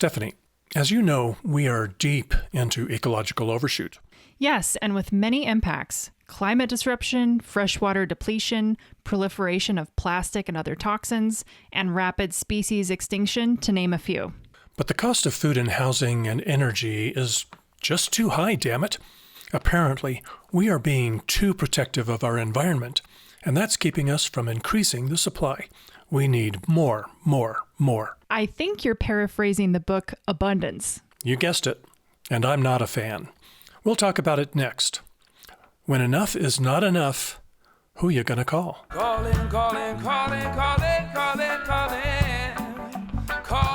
Stephanie, as you know, we are deep into ecological overshoot. Yes, and with many impacts: climate disruption, freshwater depletion, proliferation of plastic and other toxins, and rapid species extinction, to name a few. But the cost of food and housing and energy is just too high, damn it. Apparently, we are being too protective of our environment, and that's keeping us from increasing the supply. We need more. I think you're paraphrasing the book Abundance. You guessed it, and I'm not a fan. We'll talk about it next. When enough is not enough, who you gonna call? Calling. Call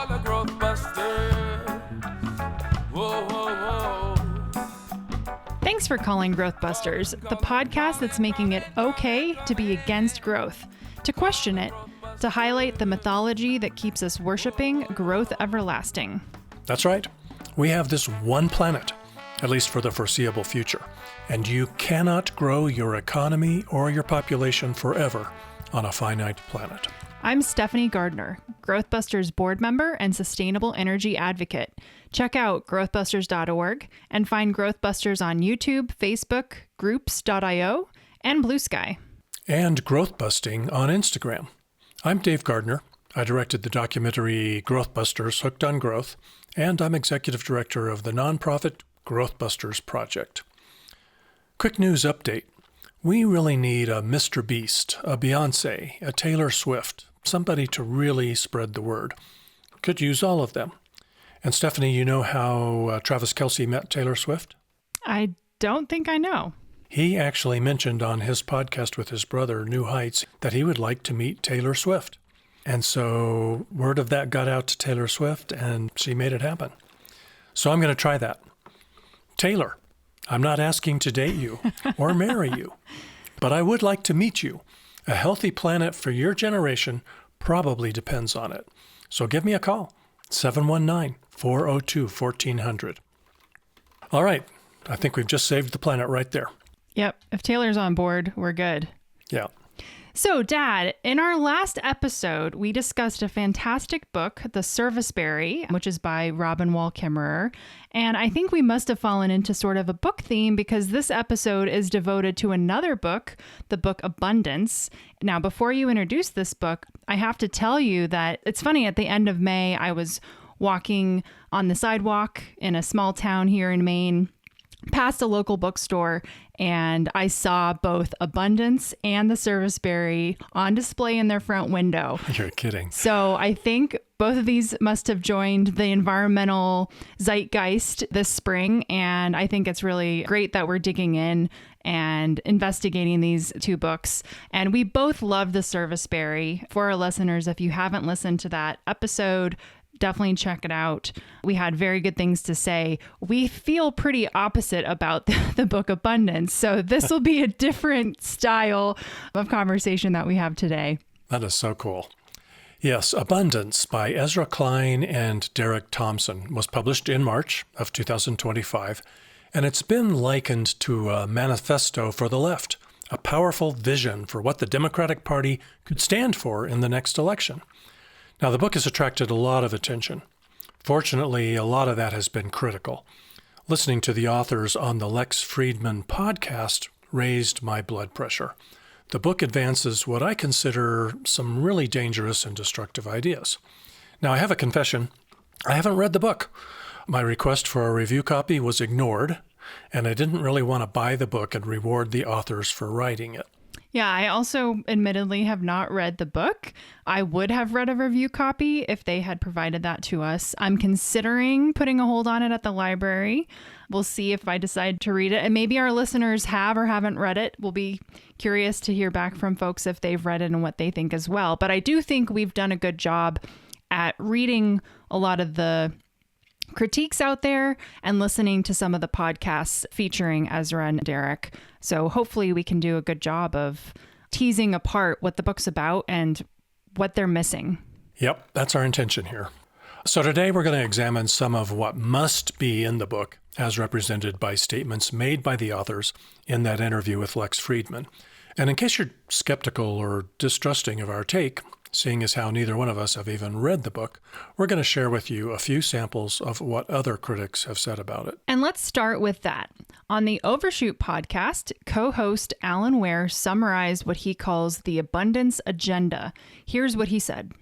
a growth buster. Whoa. Thanks for calling Growth Busters, the podcast that's making it okay to be against growth, to question it, to highlight the mythology that keeps us worshiping growth everlasting. That's right. We have this one planet, at least for the foreseeable future, and you cannot grow your economy or your population forever on a finite planet. I'm Stephanie Gardner, GrowthBusters board member and sustainable energy advocate. Check out growthbusters.org and find GrowthBusters on YouTube, Facebook, groups.io, and Blue Sky. And Growth Busting on Instagram. I'm Dave Gardner. I directed the documentary Growth Busters Hooked on Growth, and I'm executive director of the nonprofit Growth Busters Project. Quick news update. We really need a Mr. Beast, a Beyonce, a Taylor Swift, somebody to really spread the word. Could use all of them. And Stephanie, you know how Travis Kelce met Taylor Swift? I don't think I know. He actually mentioned on his podcast with his brother, New Heights, that he would like to meet Taylor Swift. And so word of that got out to Taylor Swift, and she made it happen. So I'm going to try that. Taylor, I'm not asking to date you or marry you, but I would like to meet you. A healthy planet for your generation probably depends on it. So give me a call, 719-402-1400. All right, I think we've just saved the planet right there. Yep, if Taylor's on board, we're good. Yeah. So, Dad, in our last episode, we discussed a fantastic book, The Serviceberry, which is by Robin Wall Kimmerer. And I think we must have fallen into sort of a book theme because this episode is devoted to another book, the book Abundance. Now, before you introduce this book, I have to tell you that it's funny, at the end of May, I was walking on the sidewalk in a small town here in Maine, past a local bookstore, and I saw both Abundance and The Serviceberry on display in their front window. You're kidding. So I think both of these must have joined the environmental zeitgeist this spring, and I think it's really great that we're digging in and investigating these two books. And we both love The Serviceberry. For our listeners, if you haven't listened to that episode, definitely check it out. We had very good things to say. We feel pretty opposite about the book Abundance. So this will be a different style of conversation that we have today. That is so cool. Yes, Abundance by Ezra Klein and Derek Thompson was published in March of 2025, and it's been likened to a manifesto for the left, a powerful vision for what the Democratic Party could stand for in the next election. Now, the book has attracted a lot of attention. Fortunately, a lot of that has been critical. Listening to the authors on the Lex Friedman podcast raised my blood pressure. The book advances what I consider some really dangerous and destructive ideas. Now, I have a confession. I haven't read the book. My request for a review copy was ignored, and I didn't really want to buy the book and reward the authors for writing it. Yeah, I also admittedly have not read the book. I would have read a review copy if they had provided that to us. I'm considering putting a hold on it at the library. We'll see if I decide to read it. And maybe our listeners have or haven't read it. We'll be curious to hear back from folks if they've read it and what they think as well. But I do think we've done a good job at reading a lot of the critiques out there and listening to some of the podcasts featuring Ezra and Derek. So hopefully we can do a good job of teasing apart what the book's about and what they're missing. Yep, that's our intention here. So today we're going to examine some of what must be in the book as represented by statements made by the authors in that interview with Lex Friedman. And in case you're skeptical or distrusting of our take, Seeing as how neither one of us have even read the book, we're going to share with you a few samples of what other critics have said about it. And let's start with that. On the Overshoot podcast, co-host Alan Ware summarized what he calls the abundance agenda. Here's what he said.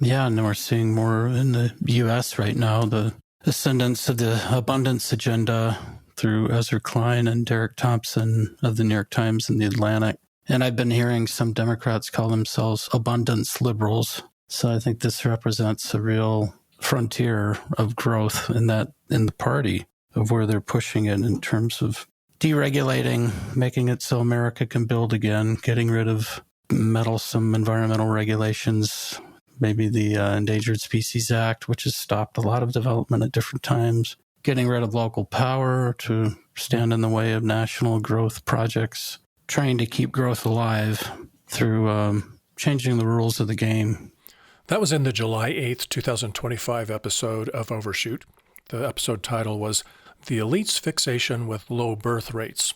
Yeah, and we're seeing more in the U.S. right now, the ascendance of the abundance agenda through Ezra Klein and Derek Thompson of the New York Times and the Atlantic. And I've been hearing some Democrats call themselves abundance liberals. So I think this represents a real frontier of growth in the party, of where they're pushing it in terms of deregulating, making it so America can build again, getting rid of meddlesome environmental regulations, maybe the Endangered Species Act, which has stopped a lot of development at different times, getting rid of local power to stand in the way of national growth projects, trying to keep growth alive through changing the rules of the game. That was in the July 8th, 2025 episode of Overshoot. The episode title was The Elite's Fixation with Low Birth Rates.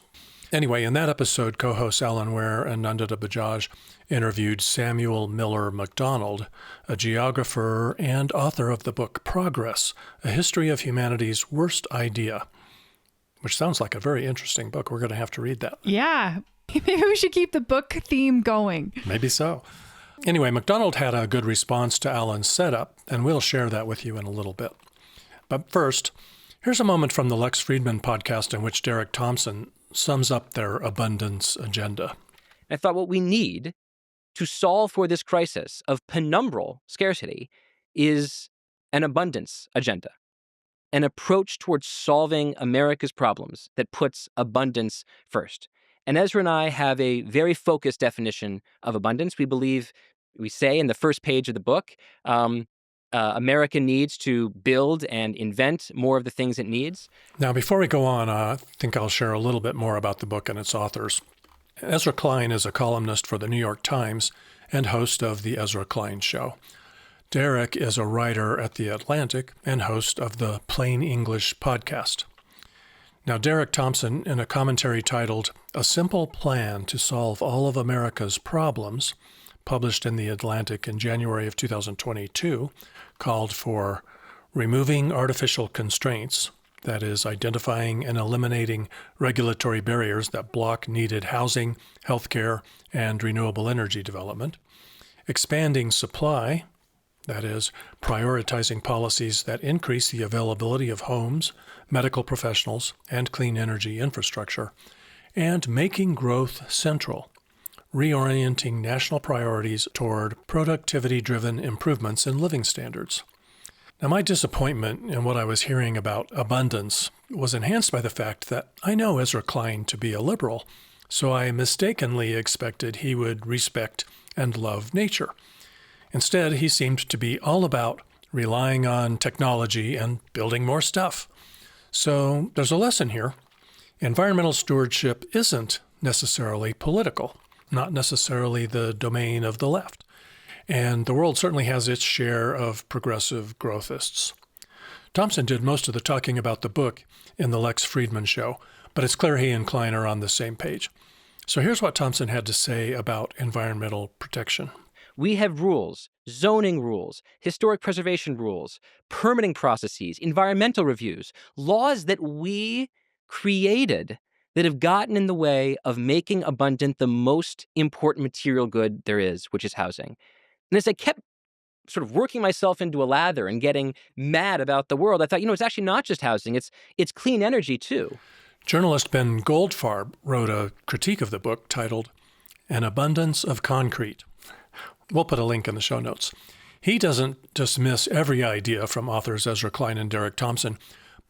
Anyway, in that episode, co-hosts Alan Ware and Nandita Bajaj interviewed Samuel Miller MacDonald, a geographer and author of the book Progress, A History of Humanity's Worst Idea, which sounds like a very interesting book. We're going to have to read that. Yeah, maybe we should keep the book theme going. Maybe so. Anyway, MacDonald had a good response to Alan's setup, and we'll share that with you in a little bit. But first, here's a moment from the Lex Friedman podcast in which Derek Thompson sums up their abundance agenda. I thought what we need to solve for this crisis of penumbral scarcity is an abundance agenda, an approach towards solving America's problems that puts abundance first. And Ezra and I have a very focused definition of abundance. We say in the first page of the book, America needs to build and invent more of the things it needs. Now, before we go on, I think I'll share a little bit more about the book and its authors. Ezra Klein is a columnist for the New York Times and host of the Ezra Klein Show. Derek is a writer at the Atlantic and host of the Plain English podcast. Now, Derek Thompson, in a commentary titled A Simple Plan to Solve All of America's Problems, published in the Atlantic in January of 2022, called for removing artificial constraints, that is, identifying and eliminating regulatory barriers that block needed housing, healthcare, and renewable energy development, expanding supply, that is, prioritizing policies that increase the availability of homes, medical professionals, and clean energy infrastructure, and making growth central, reorienting national priorities toward productivity-driven improvements in living standards. Now, my disappointment in what I was hearing about abundance was enhanced by the fact that I know Ezra Klein to be a liberal, so I mistakenly expected he would respect and love nature. Instead, he seemed to be all about relying on technology and building more stuff. So there's a lesson here. Environmental stewardship isn't necessarily political, not necessarily the domain of the left. And the world certainly has its share of progressive growthists. Thompson did most of the talking about the book in the Lex Friedman Show, but it's clear he and Klein are on the same page. So here's what Thompson had to say about environmental protection. We have rules, zoning rules, historic preservation rules, permitting processes, environmental reviews, laws that we created that have gotten in the way of making abundant the most important material good there is, which is housing. And as I kept sort of working myself into a lather and getting mad about the world, I thought, it's actually not just housing, it's clean energy too. Journalist Ben Goldfarb wrote a critique of the book titled An Abundance of Concrete. We'll put a link in the show notes. He doesn't dismiss every idea from authors Ezra Klein and Derek Thompson,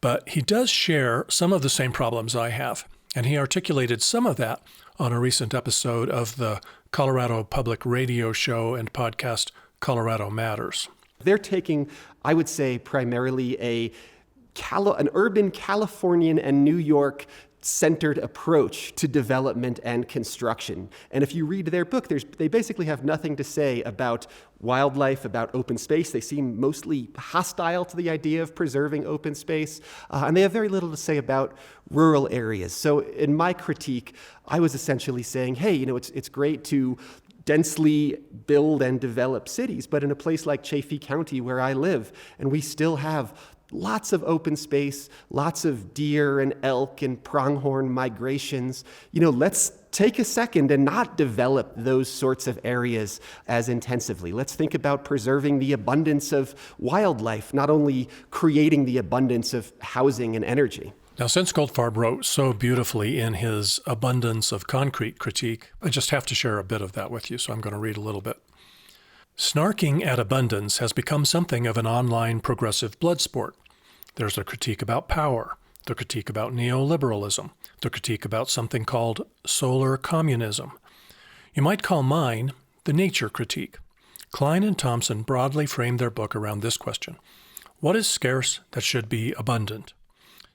but he does share some of the same problems I have. And he articulated some of that on a recent episode of the Colorado Public Radio show and podcast Colorado Matters. They're taking, I would say, primarily an urban Californian and New York centered approach to development and construction. And if you read their book, they basically have nothing to say about wildlife, about open space. They seem mostly hostile to the idea of preserving open space. And they have very little to say about rural areas. So in my critique, I was essentially saying, hey, it's great to densely build and develop cities, but in a place like Chaffee County where I live, and we still have lots of open space, lots of deer and elk and pronghorn migrations. Let's take a second and not develop those sorts of areas as intensively. Let's think about preserving the abundance of wildlife, not only creating the abundance of housing and energy. Now, since Goldfarb wrote so beautifully in his Abundance of Concrete critique, I just have to share a bit of that with you, so I'm going to read a little bit. Snarking at abundance has become something of an online progressive blood sport. There's a critique about power, the critique about neoliberalism, the critique about something called solar communism. You might call mine the nature critique. Klein and Thompson broadly framed their book around this question. What is scarce that should be abundant?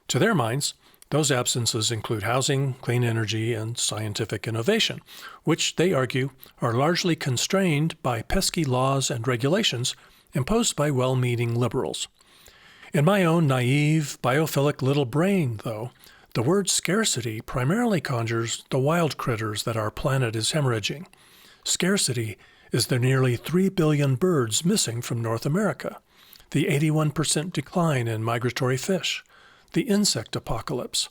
To their minds, those absences include housing, clean energy, and scientific innovation, which, they argue, are largely constrained by pesky laws and regulations imposed by well-meaning liberals. In my own naive, biophilic little brain, though, the word scarcity primarily conjures the wild critters that our planet is hemorrhaging. Scarcity is the nearly 3 billion birds missing from North America, the 81% decline in migratory fish, the insect apocalypse.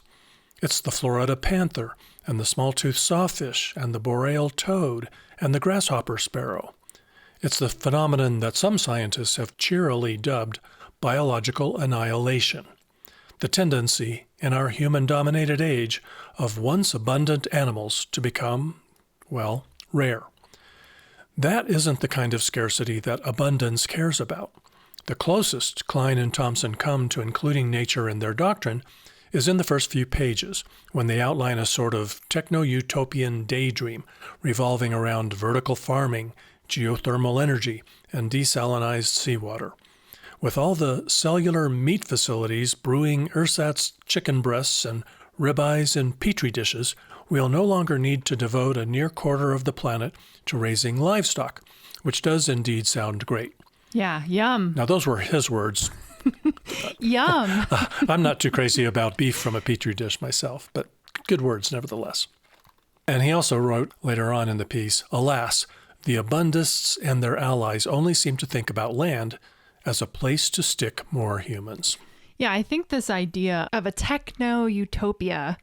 It's the Florida panther and the small-toothed sawfish and the boreal toad and the grasshopper sparrow. It's the phenomenon that some scientists have cheerily dubbed biological annihilation, the tendency in our human-dominated age of once abundant animals to become, well, rare. That isn't the kind of scarcity that abundance cares about. The closest Klein and Thompson come to including nature in their doctrine is in the first few pages, when they outline a sort of techno-utopian daydream revolving around vertical farming, geothermal energy, and desalinized seawater. With all the cellular meat facilities brewing ersatz chicken breasts and ribeyes in petri dishes, we'll no longer need to devote a near quarter of the planet to raising livestock, which does indeed sound great. Yeah, yum. Now, those were his words. Yum. I'm not too crazy about beef from a petri dish myself, but good words nevertheless. And he also wrote later on in the piece, alas, the abundists and their allies only seem to think about land as a place to stick more humans. Yeah, I think this idea of a techno-utopia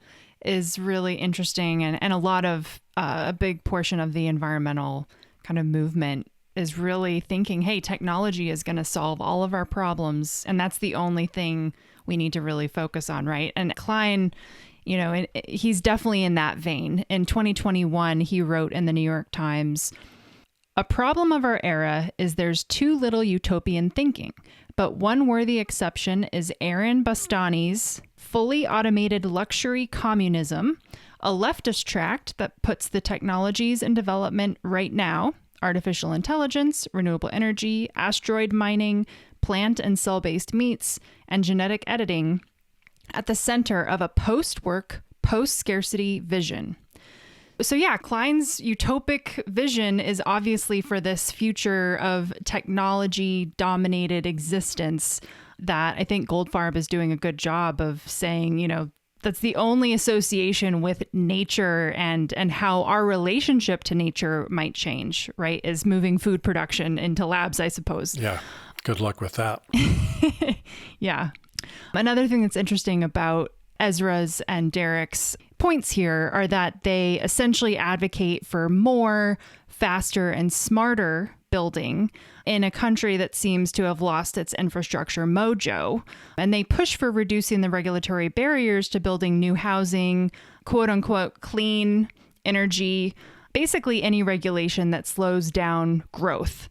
is really interesting, and a lot of a big portion of the environmental kind of movement is really thinking, hey, technology is going to solve all of our problems, and that's the only thing we need to really focus on, right? And Klein, he's definitely in that vein. In 2021, he wrote in the New York Times, a problem of our era is there's too little utopian thinking, but one worthy exception is Aaron Bastani's Fully Automated Luxury Communism, a leftist tract that puts the technologies in development right now, artificial intelligence, renewable energy, asteroid mining, plant and cell-based meats, and genetic editing at the center of a post-work, post-scarcity vision. So yeah, Klein's utopic vision is obviously for this future of technology-dominated existence that I think Goldfarb is doing a good job of saying, that's the only association with nature and how our relationship to nature might change, right? Is moving food production into labs, I suppose. Yeah, good luck with that. Yeah. Another thing that's interesting about Ezra's and Derek's points here are that they essentially advocate for more, faster, and smarter building in a country that seems to have lost its infrastructure mojo. And they push for reducing the regulatory barriers to building new housing, quote unquote, clean energy, basically any regulation that slows down growth.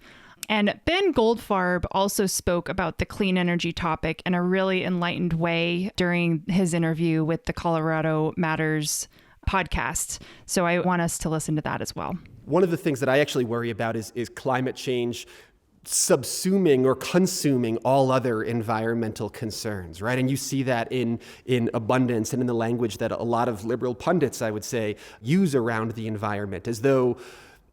And Ben Goldfarb also spoke about the clean energy topic in a really enlightened way during his interview with the Colorado Matters podcast. So I want us to listen to that as well. One of the things that I actually worry about is climate change subsuming or consuming all other environmental concerns, right? And you see that in abundance and in the language that a lot of liberal pundits, I would say, use around the environment, as though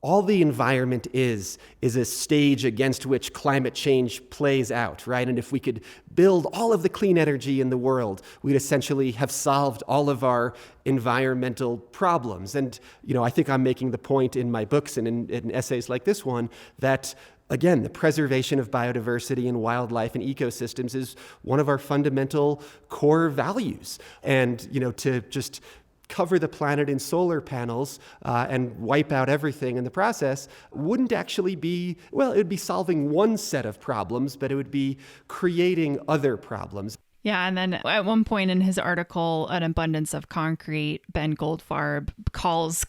all the environment is a stage against which climate change plays out, right? And if we could build all of the clean energy in the world, we'd essentially have solved all of our environmental problems. And, I think I'm making the point in my books and in essays like this one that, again, the preservation of biodiversity and wildlife and ecosystems is one of our fundamental core values. And, to just cover the planet in solar panels and wipe out everything in the process wouldn't actually be, it would be solving one set of problems, but it would be creating other problems. Yeah, and then at one point in his article, An Abundance of Concrete, Ben Goldfarb calls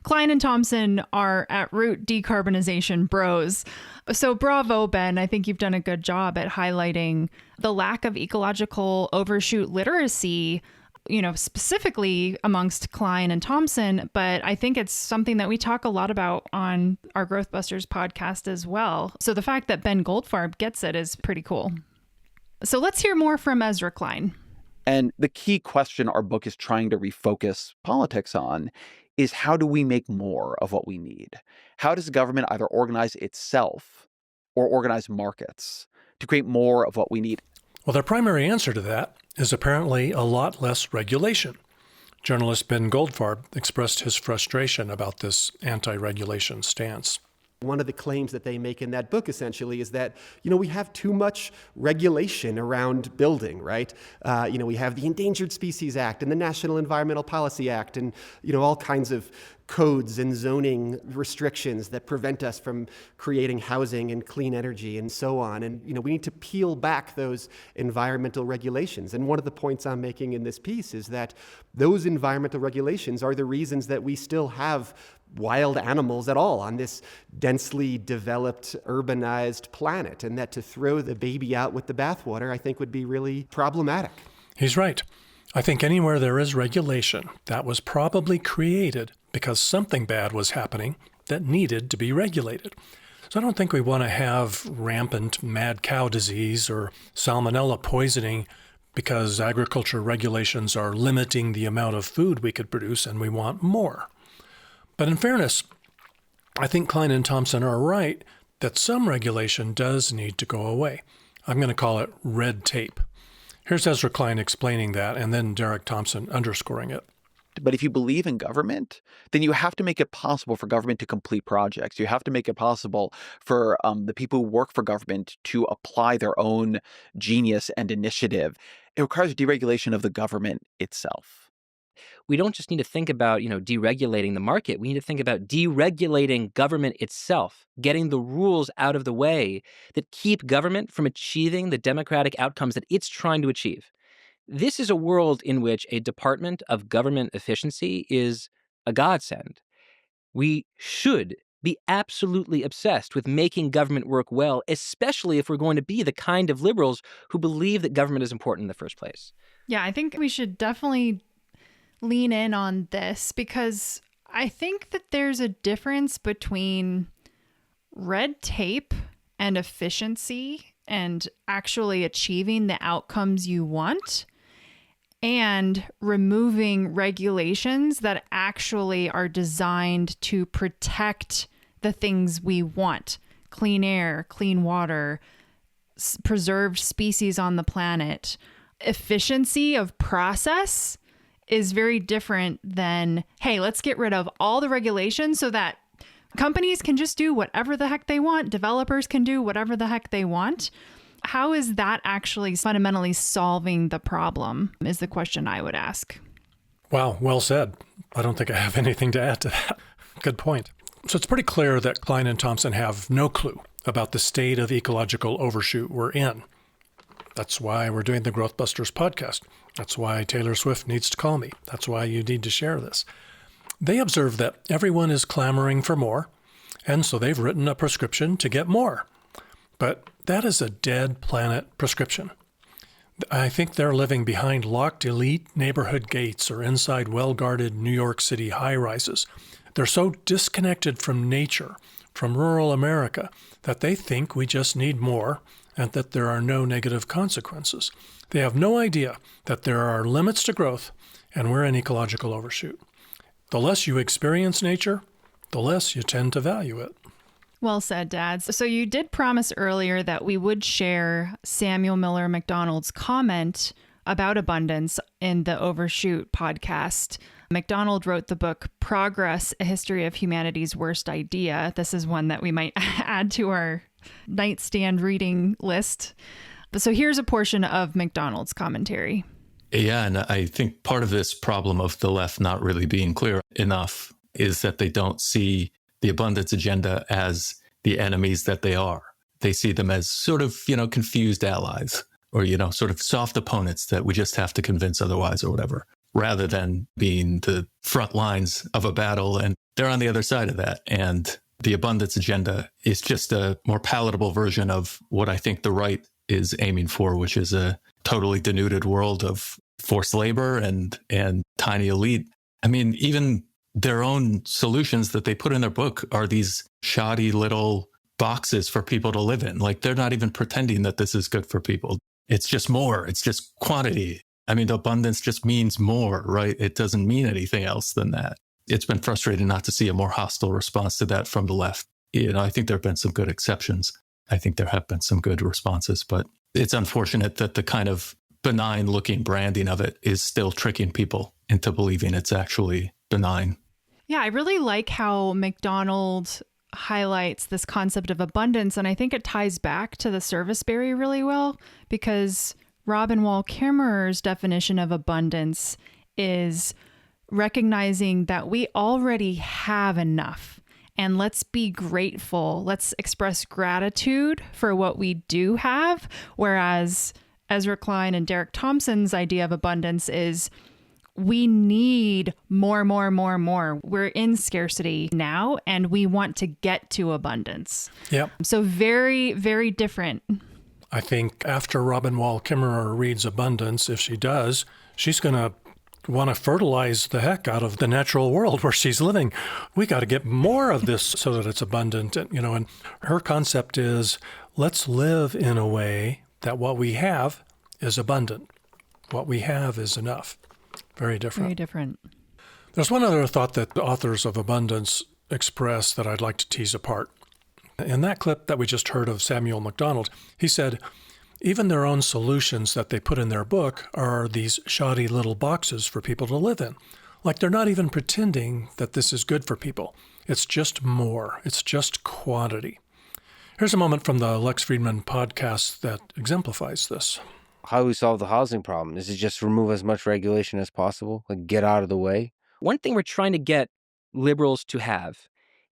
Klein and Thompson are at root decarbonization bros. So bravo, Ben. I think you've done a good job at highlighting the lack of ecological overshoot literacy, specifically amongst Klein and Thompson, but I think it's something that we talk a lot about on our Growth Busters podcast as well. So the fact that Ben Goldfarb gets it is pretty cool. So let's hear more from Ezra Klein. And the key question our book is trying to refocus politics on is, how do we make more of what we need? How does the government either organize itself or organize markets to create more of what we need? Well, their primary answer to that is apparently a lot less regulation. Journalist Ben Goldfarb expressed his frustration about this anti-regulation stance. One of the claims that they make in that book essentially is that, we have too much regulation around building, right? We have the Endangered Species Act and the National Environmental Policy Act and, all kinds of codes and zoning restrictions that prevent us from creating housing and clean energy and so on. And, we need to peel back those environmental regulations. And one of the points I'm making in this piece is that those environmental regulations are the reasons that we still have wild animals at all on this densely developed, urbanized planet, and that to throw the baby out with the bathwater, I think, would be really problematic. He's right. I think anywhere there is regulation, that was probably created because something bad was happening that needed to be regulated. So I don't think we want to have rampant mad cow disease or salmonella poisoning because agriculture regulations are limiting the amount of food we could produce and we want more. But in fairness, I think Klein and Thompson are right that some regulation does need to go away. I'm going to call it red tape. Here's Ezra Klein explaining that, and then Derek Thompson underscoring it. But if you believe in government, then you have to make it possible for government to complete projects. You have to make it possible for the people who work for government to apply their own genius and initiative. It requires deregulation of the government itself. We don't just need to think about, deregulating the market. We need to think about deregulating government itself, getting the rules out of the way that keep government from achieving the democratic outcomes that it's trying to achieve. This is a world in which a department of government efficiency is a godsend. We should be absolutely obsessed with making government work well, especially if we're going to be the kind of liberals who believe that government is important in the first place. Yeah, I think we should definitely lean in on this because I think that there's a difference between red tape and efficiency and actually achieving the outcomes you want and removing regulations that actually are designed to protect the things we want. Clean air, clean water, preserved species on the planet. Efficiency of process is very different than, hey, let's get rid of all the regulations so that companies can just do whatever the heck they want. Developers can do whatever the heck they want. How is that actually fundamentally solving the problem is the question I would ask. Wow, well said. I don't think I have anything to add to that. Good point. So it's pretty clear that Klein and Thompson have no clue about the state of ecological overshoot we're in. That's why we're doing the Growth Busters podcast. That's why Taylor Swift needs to call me. That's why you need to share this. They observe that everyone is clamoring for more, and so they've written a prescription to get more. But that is a dead planet prescription. I think they're living behind locked elite neighborhood gates or inside well-guarded New York City high-rises. They're so disconnected from nature, from rural America, that they think we just need more and that there are no negative consequences. They have no idea that there are limits to growth and we're in ecological overshoot. The less you experience nature, the less you tend to value it. Well said, Dads. So you did promise earlier that we would share Samuel Miller MacDonald's comment about abundance in the Overshoot podcast. MacDonald wrote the book Progress, A History of Humanity's Worst Idea. This is one that we might add to our nightstand reading list. So here's a portion of MacDonald's commentary. Yeah, and I think part of this problem of the left not really being clear enough is that they don't see the abundance agenda as the enemies that they are. They see them as sort of, confused allies or, sort of soft opponents that we just have to convince otherwise or whatever, rather than being the front lines of a battle. And they're on the other side of that. And the abundance agenda is just a more palatable version of what I think the right is aiming for, which is a totally denuded world of forced labor and tiny elite. I mean, even their own solutions that they put in their book are these shoddy little boxes for people to live in. Like, they're not even pretending that this is good for people. It's just more. It's just quantity. I mean, the abundance just means more, right? It doesn't mean anything else than that. It's been frustrating not to see a more hostile response to that from the left. I think there have been some good exceptions. I think there have been some good responses, but it's unfortunate that the kind of benign looking branding of it is still tricking people into believing it's actually benign. Yeah, I really like how MacDonald highlights this concept of abundance. And I think it ties back to the serviceberry really well, because Robin Wall Kimmerer's definition of abundance is recognizing that we already have enough. And let's be grateful. Let's express gratitude for what we do have. Whereas Ezra Klein and Derek Thompson's idea of abundance is we need more. We're in scarcity now, and we want to get to abundance. Yep. So very, very different. I think after Robin Wall Kimmerer reads Abundance, if she does, she's going to want to fertilize the heck out of the natural world where she's living. We got to get more of this so that it's abundant. And her concept is, let's live in a way that what we have is abundant. What we have is enough. Very different. Very different. There's one other thought that the authors of Abundance express that I'd like to tease apart. In that clip that we just heard of Samuel MacDonald, he said, even their own solutions that they put in their book are these shoddy little boxes for people to live in. Like, they're not even pretending that this is good for people. It's just more. It's just quantity. Here's a moment from the Lex Friedman podcast that exemplifies this. How do we solve the housing problem? Is it just remove as much regulation as possible? Like, get out of the way? One thing we're trying to get liberals to have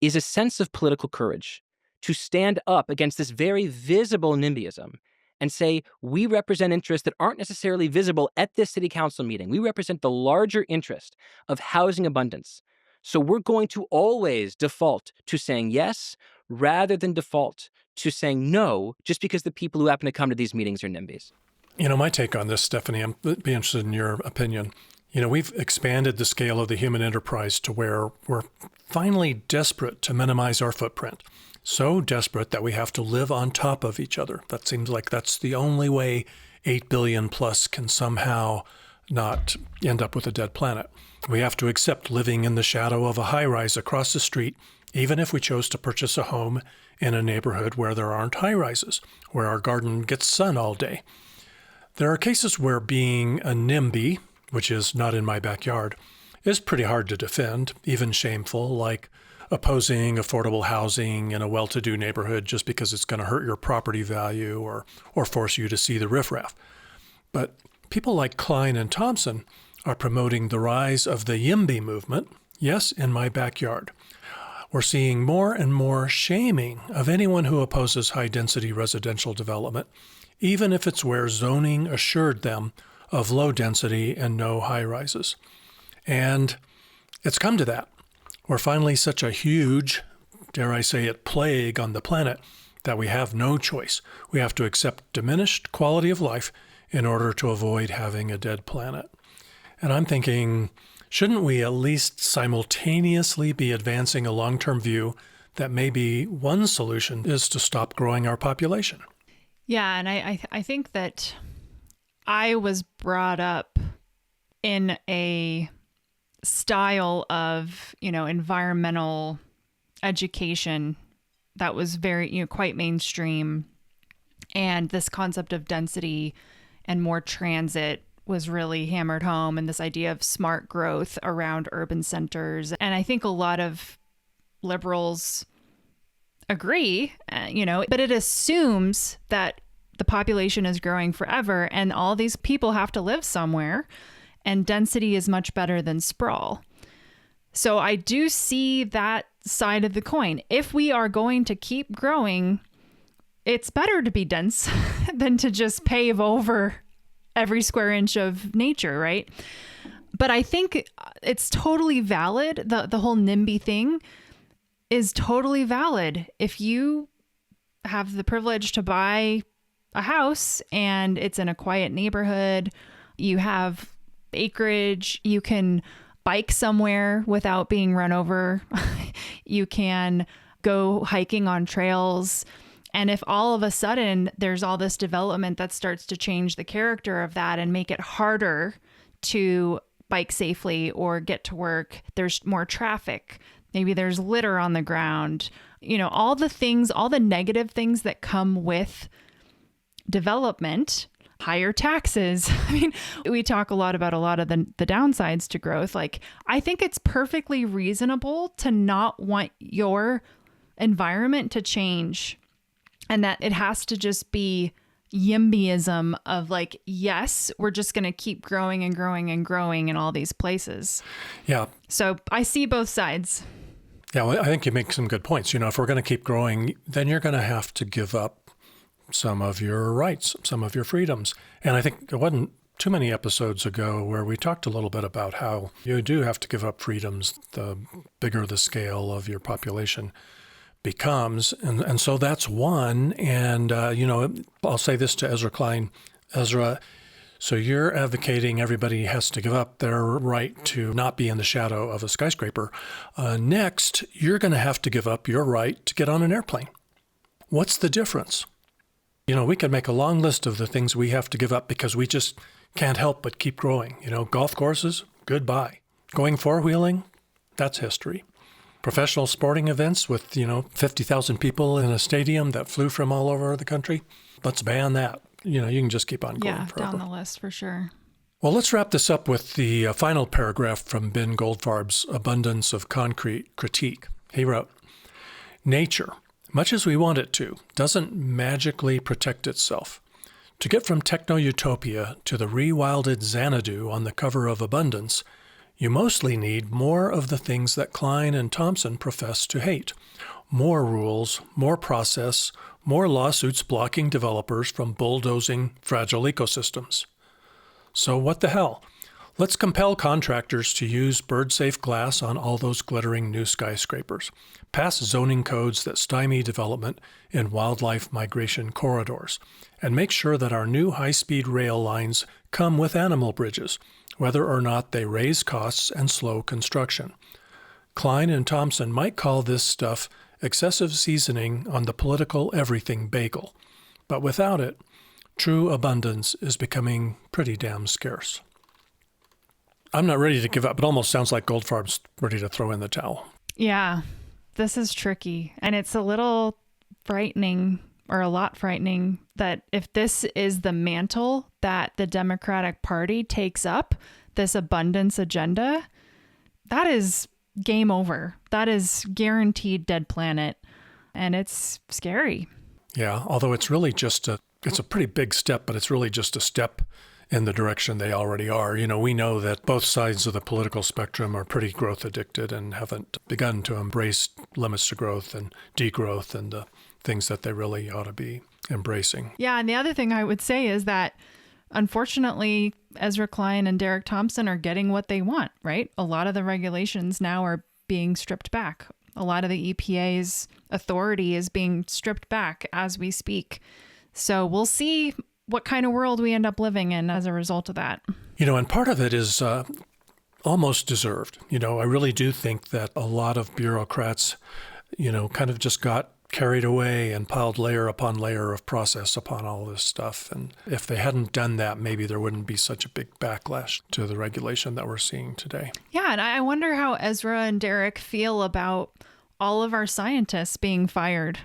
is a sense of political courage to stand up against this very visible NIMBYism and say, we represent interests that aren't necessarily visible at this city council meeting. We represent the larger interest of housing abundance. So we're going to always default to saying yes rather than default to saying no, just because the people who happen to come to these meetings are NIMBYs. My take on this, Stephanie, I'd be interested in your opinion. We've expanded the scale of the human enterprise to where we're finally desperate to minimize our footprint. So desperate that we have to live on top of each other. That seems like that's the only way 8 billion plus can somehow not end up with a dead planet. We have to accept living in the shadow of a high-rise across the street, even if we chose to purchase a home in a neighborhood where there aren't high-rises, where our garden gets sun all day. There are cases where being a NIMBY, which is not in my backyard, is pretty hard to defend, even shameful, like opposing affordable housing in a well-to-do neighborhood just because it's going to hurt your property value or force you to see the riffraff. But people like Klein and Thompson are promoting the rise of the YIMBY movement, yes, in my backyard. We're seeing more and more shaming of anyone who opposes high-density residential development, even if it's where zoning assured them of low density and no high-rises. And it's come to that. We're finally such a huge, dare I say it, plague on the planet that we have no choice. We have to accept diminished quality of life in order to avoid having a dead planet. And I'm thinking, shouldn't we at least simultaneously be advancing a long-term view that maybe one solution is to stop growing our population? Yeah, and I think that I was brought up in a style of, environmental education that was very, quite mainstream. And this concept of density and more transit was really hammered home, and this idea of smart growth around urban centers. And I think a lot of liberals agree, but it assumes that the population is growing forever and all these people have to live somewhere, and density is much better than sprawl. So I do see that side of the coin. If we are going to keep growing, it's better to be dense than to just pave over every square inch of nature, right? But I think it's totally valid. The whole NIMBY thing is totally valid. If you have the privilege to buy a house and it's in a quiet neighborhood, you have acreage, you can bike somewhere without being run over, you can go hiking on trails. And if all of a sudden there's all this development that starts to change the character of that and make it harder to bike safely or get to work, there's more traffic, maybe there's litter on the ground, all the things, all the negative things that come with development, higher taxes. I mean, we talk a lot about a lot of the downsides to growth. Like, I think it's perfectly reasonable to not want your environment to change, and that it has to just be YIMBYism of like, yes, we're just going to keep growing and growing and growing in all these places. Yeah. So I see both sides. Yeah, well, I think you make some good points. If we're going to keep growing, then you're going to have to give up some of your rights, some of your freedoms. And I think it wasn't too many episodes ago where we talked a little bit about how you do have to give up freedoms the bigger the scale of your population becomes. And so that's one. And, I'll say this to Ezra Klein. Ezra, so you're advocating everybody has to give up their right to not be in the shadow of a skyscraper. Next, you're going to have to give up your right to get on an airplane. What's the difference? We could make a long list of the things we have to give up because we just can't help but keep growing. Golf courses, goodbye. Going four-wheeling, that's history. Professional sporting events with, 50,000 people in a stadium that flew from all over the country, let's ban that. You can just keep on going forever. Down the list for sure. Well, let's wrap this up with the final paragraph from Ben Goldfarb's Abundance of Concrete Critique. He wrote, "Nature, much as we want it to, doesn't magically protect itself. To get from techno-utopia to the rewilded Xanadu on the cover of Abundance, you mostly need more of the things that Klein and Thompson profess to hate. More rules, more process, more lawsuits blocking developers from bulldozing fragile ecosystems. So what the hell? Let's compel contractors to use bird-safe glass on all those glittering new skyscrapers. Pass zoning codes that stymie development in wildlife migration corridors. And make sure that our new high-speed rail lines come with animal bridges, whether or not they raise costs and slow construction. Klein and Thompson might call this stuff excessive seasoning on the political everything bagel. But without it, true abundance is becoming pretty damn scarce." I'm not ready to give up. It almost sounds like Goldfarb's ready to throw in the towel. Yeah, this is tricky. And it's a little frightening, or a lot frightening, that if this is the mantle that the Democratic Party takes up, this abundance agenda, that is game over. That is guaranteed dead planet. And it's scary. Yeah, although it's really just it's a pretty big step, but it's really just a step in the direction they already are. We know that both sides of the political spectrum are pretty growth addicted and haven't begun to embrace limits to growth and degrowth and the things that they really ought to be embracing. Yeah, and the other thing I would say is that, unfortunately, Ezra Klein and Derek Thompson are getting what they want, right? A lot of the regulations now are being stripped back. A lot of the EPA's authority is being stripped back as we speak. So we'll see what kind of world we end up living in as a result of that. And part of it is almost deserved. I really do think that a lot of bureaucrats, kind of just got carried away and piled layer upon layer of process upon all this stuff. And if they hadn't done that, maybe there wouldn't be such a big backlash to the regulation that we're seeing today. Yeah, and I wonder how Ezra and Derek feel about all of our scientists being fired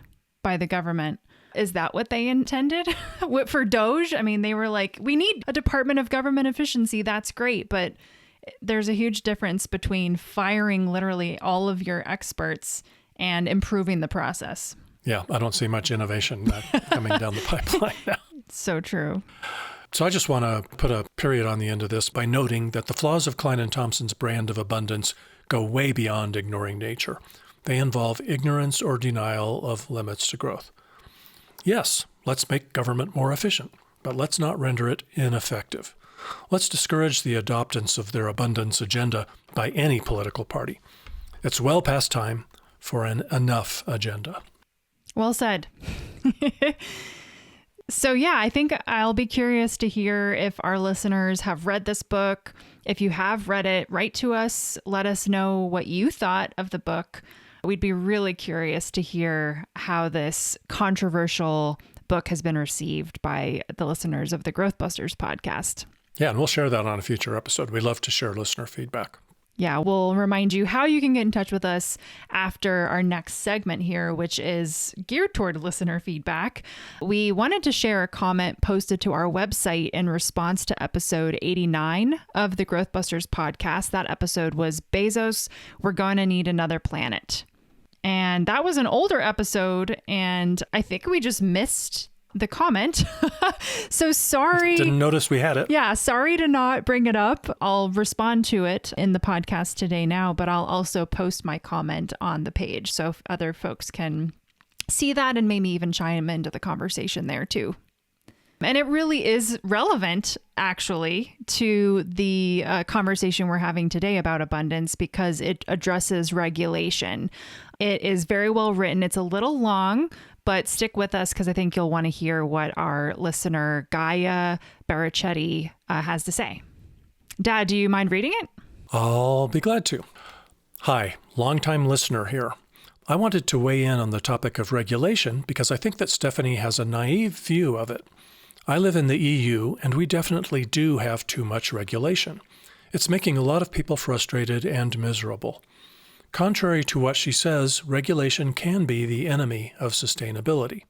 by the government. Is that what they intended for Doge? I mean, they were like, we need a Department of Government Efficiency. That's great. But there's a huge difference between firing literally all of your experts and improving the process. Yeah, I don't see much innovation coming down the pipeline now. So true. So I just want to put a period on the end of this by noting that the flaws of Klein and Thompson's brand of abundance go way beyond ignoring nature. They involve ignorance or denial of limits to growth. Yes, let's make government more efficient, but let's not render it ineffective. Let's discourage the adoptance of their abundance agenda by any political party. It's well past time for an enough agenda. Well said. So yeah, I think I'll be curious to hear if our listeners have read this book. If you have read it, write to us. Let us know what you thought of the book. We'd be really curious to hear how this controversial book has been received by the listeners of the Growth Busters podcast. Yeah, and we'll share that on a future episode. We love to share listener feedback. Yeah, we'll remind you how you can get in touch with us after our next segment here, which is geared toward listener feedback. We wanted to share a comment posted to our website in response to episode 89 of the Growth Busters podcast. That episode was Bezos, We're Going to Need Another Planet. And that was an older episode, and I think we just missed the comment. So sorry. Didn't notice we had it. Yeah, sorry to not bring it up. I'll respond to it in the podcast today now, but I'll also post my comment on the page so if other folks can see that and maybe even chime into the conversation there too. And it really is relevant, actually, to the conversation we're having today about abundance because it addresses regulation. It is very well written. It's a little long, but stick with us because I think you'll want to hear what our listener, Gaia Barichetti, has to say. Dad, do you mind reading it? I'll be glad to. Hi, longtime listener here. I wanted to weigh in on the topic of regulation because I think that Stephanie has a naive view of it. I live in the EU, and we definitely do have too much regulation. It's making a lot of people frustrated and miserable. Contrary to what she says, regulation can be the enemy of sustainability.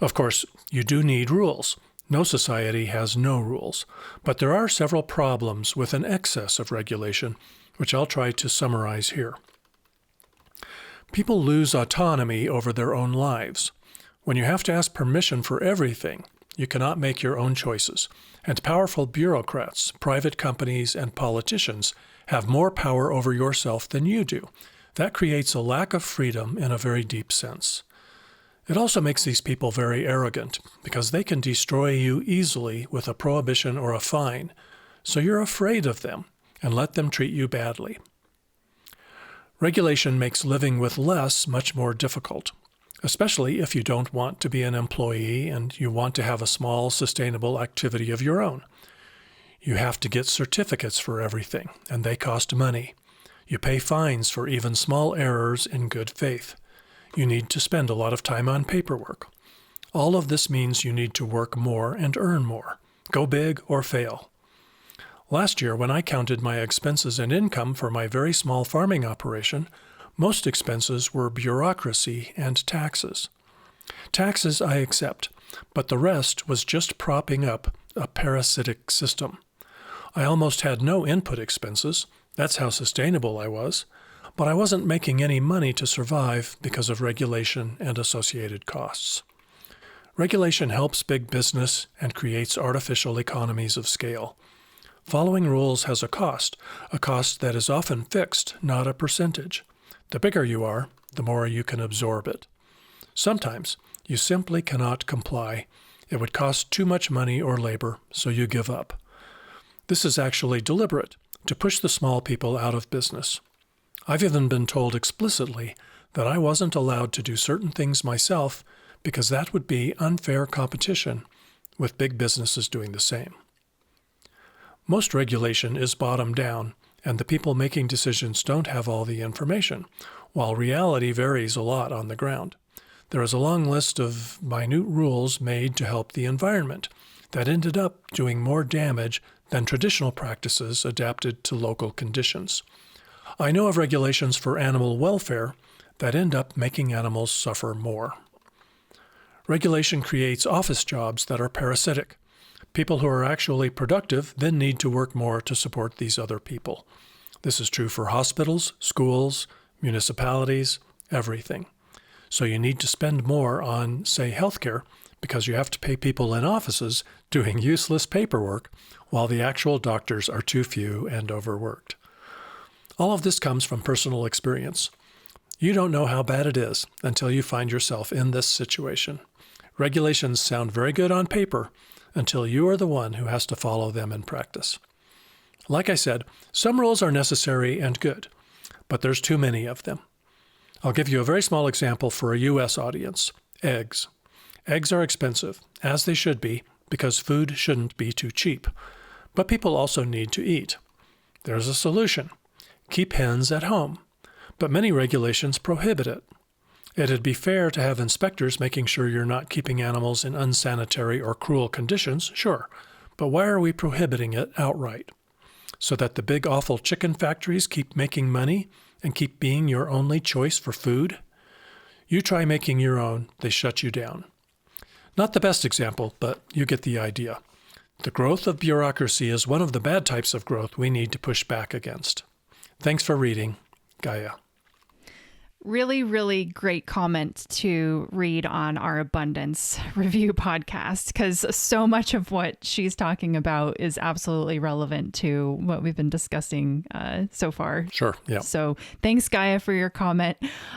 Of course, you do need rules. No society has no rules. But there are several problems with an excess of regulation, which I'll try to summarize here. People lose autonomy over their own lives. When you have to ask permission for everything, you cannot make your own choices, and powerful bureaucrats, private companies, and politicians have more power over yourself than you do. That creates a lack of freedom in a very deep sense. It also makes these people very arrogant, because they can destroy you easily with a prohibition or a fine, so you're afraid of them and let them treat you badly. Regulation makes living with less much more difficult, especially if you don't want to be an employee and you want to have a small, sustainable activity of your own. You have to get certificates for everything, and they cost money. You pay fines for even small errors in good faith. You need to spend a lot of time on paperwork. All of this means you need to work more and earn more. Go big or fail. Last year, when I counted my expenses and income for my very small farming operation, most expenses were bureaucracy and taxes. Taxes I accept, but the rest was just propping up a parasitic system. I almost had no input expenses. That's how sustainable I was. But I wasn't making any money to survive because of regulation and associated costs. Regulation helps big business and creates artificial economies of scale. Following rules has a cost that is often fixed, not a percentage. The bigger you are, the more you can absorb it. Sometimes you simply cannot comply. It would cost too much money or labor, so you give up. This is actually deliberate, to push the small people out of business. I've even been told explicitly that I wasn't allowed to do certain things myself because that would be unfair competition with big businesses doing the same. Most regulation is bottom down, and the people making decisions don't have all the information, while reality varies a lot on the ground. There is a long list of minute rules made to help the environment that ended up doing more damage than traditional practices adapted to local conditions. I know of regulations for animal welfare, that end up making animals suffer more. Regulation creates office jobs that are parasitic. People who are actually productive then need to work more to support these other people. This is true for hospitals, schools, municipalities, everything. So you need to spend more on, say, healthcare, because you have to pay people in offices doing useless paperwork while the actual doctors are too few and overworked. All of this comes from personal experience. You don't know how bad it is until you find yourself in this situation. Regulations sound very good on paper until you are the one who has to follow them in practice. Like I said, some rules are necessary and good, but there's too many of them. I'll give you a very small example for a U.S. audience. Eggs. Eggs are expensive, as they should be, because food shouldn't be too cheap. But people also need to eat. There's a solution. Keep hens at home. But many regulations prohibit it. It'd be fair to have inspectors making sure you're not keeping animals in unsanitary or cruel conditions, sure. But why are we prohibiting it outright? So that the big awful chicken factories keep making money and keep being your only choice for food? You try making your own, they shut you down. Not the best example, but you get the idea. The growth of bureaucracy is one of the bad types of growth we need to push back against. Thanks for reading, Gaia. Really, really great comment to read on our abundance review podcast, because so much of what she's talking about is absolutely relevant to what we've been discussing so far. Sure, yeah. So thanks, Gaia, for your comment.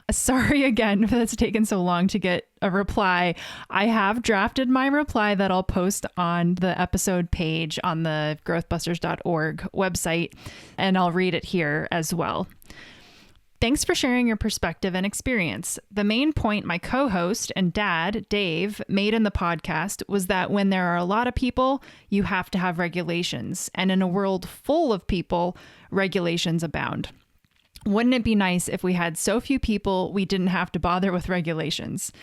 Sorry again that it's taken so long to get a reply. I have drafted my reply that I'll post on the episode page on the growthbusters.org website, and I'll read it here as well. Thanks for sharing your perspective and experience. The main point my co-host and dad, Dave, made in the podcast was that when there are a lot of people, you have to have regulations. And in a world full of people, regulations abound. Wouldn't it be nice if we had so few people we didn't have to bother with regulations?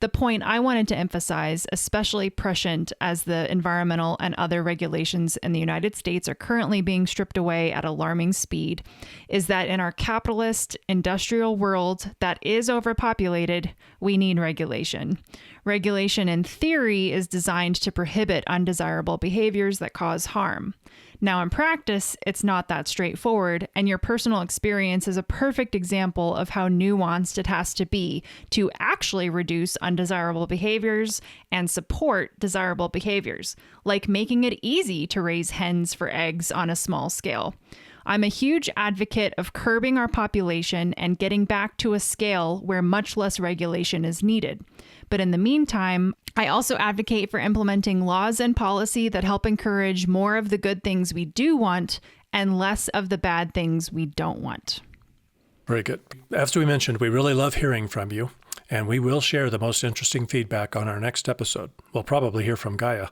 The point I wanted to emphasize, especially prescient as the environmental and other regulations in the United States are currently being stripped away at alarming speed, is that in our capitalist industrial world that is overpopulated, we need regulation. Regulation in theory is designed to prohibit undesirable behaviors that cause harm. Now, in practice, it's not that straightforward, and your personal experience is a perfect example of how nuanced it has to be to actually reduce undesirable behaviors and support desirable behaviors, like making it easy to raise hens for eggs on a small scale. I'm a huge advocate of curbing our population and getting back to a scale where much less regulation is needed. But in the meantime, I also advocate for implementing laws and policy that help encourage more of the good things we do want and less of the bad things we don't want. Very good. As we mentioned, we really love hearing from you, and we will share the most interesting feedback on our next episode. We'll probably hear from Gaia.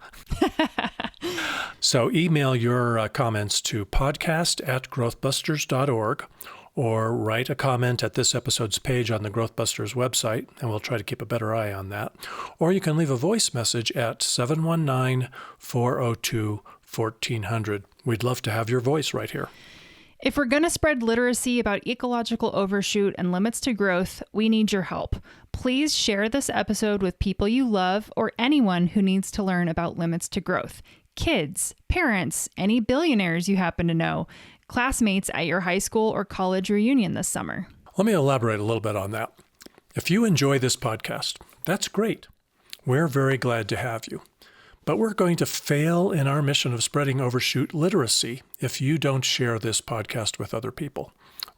So email your comments to podcast@growthbusters.org or write a comment at this episode's page on the Growthbusters website, and we'll try to keep a better eye on that. Or you can leave a voice message at 719-402-1400. We'd love to have your voice right here. If we're going to spread literacy about ecological overshoot and limits to growth, we need your help. Please share this episode with people you love or anyone who needs to learn about limits to growth. Kids, parents, any billionaires you happen to know, classmates at your high school or college reunion this summer. Let me elaborate a little bit on that. If you enjoy this podcast, that's great. We're very glad to have you. But we're going to fail in our mission of spreading overshoot literacy if you don't share this podcast with other people.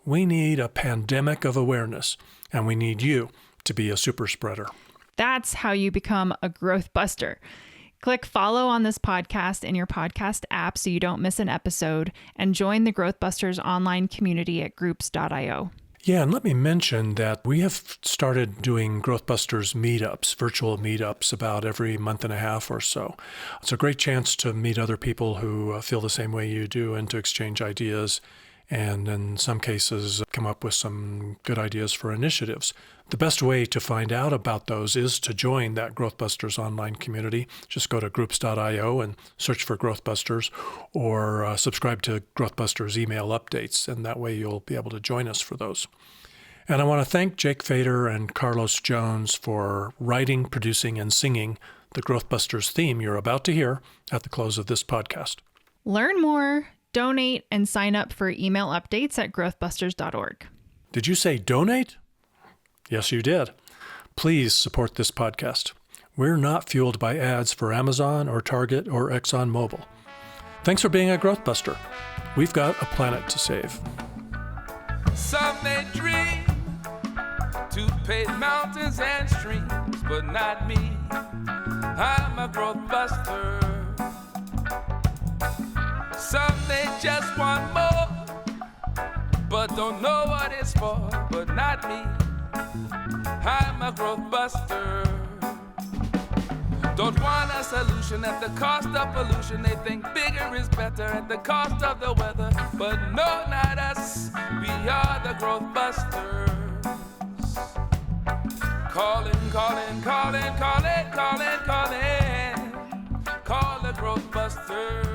We need a pandemic of awareness, and we need you to be a super spreader. That's how you become a growth buster. Click follow on this podcast in your podcast app so you don't miss an episode, and join the Growth Busters online community at groups.io. Yeah, and let me mention that we have started doing Growth Busters meetups, virtual meetups, about every month and a half or so. It's a great chance to meet other people who feel the same way you do and to exchange ideas, and in some cases come up with some good ideas for initiatives. The best way to find out about those is to join that Growthbusters online community. Just go to groups.io and search for Growthbusters, or subscribe to Growthbusters email updates, and that way you'll be able to join us for those. And I want to thank Jake Fader and Carlos Jones for writing, producing, and singing the Growthbusters theme you're about to hear at the close of this podcast. Learn more, donate, and sign up for email updates at growthbusters.org. Did you say donate? Yes, you did. Please support this podcast. We're not fueled by ads for Amazon or Target or ExxonMobil. Thanks for being a Growthbuster. We've got a planet to save. Some may dream to pave mountains and streams, but not me. I'm a growth buster. Some may just want more, but don't know what it's for, but not me. I'm a growth buster. Don't want a solution at the cost of pollution. They think bigger is better at the cost of the weather. But no, not us. We are the growth busters. Calling, calling, calling, calling, calling, calling. Call the growth busters.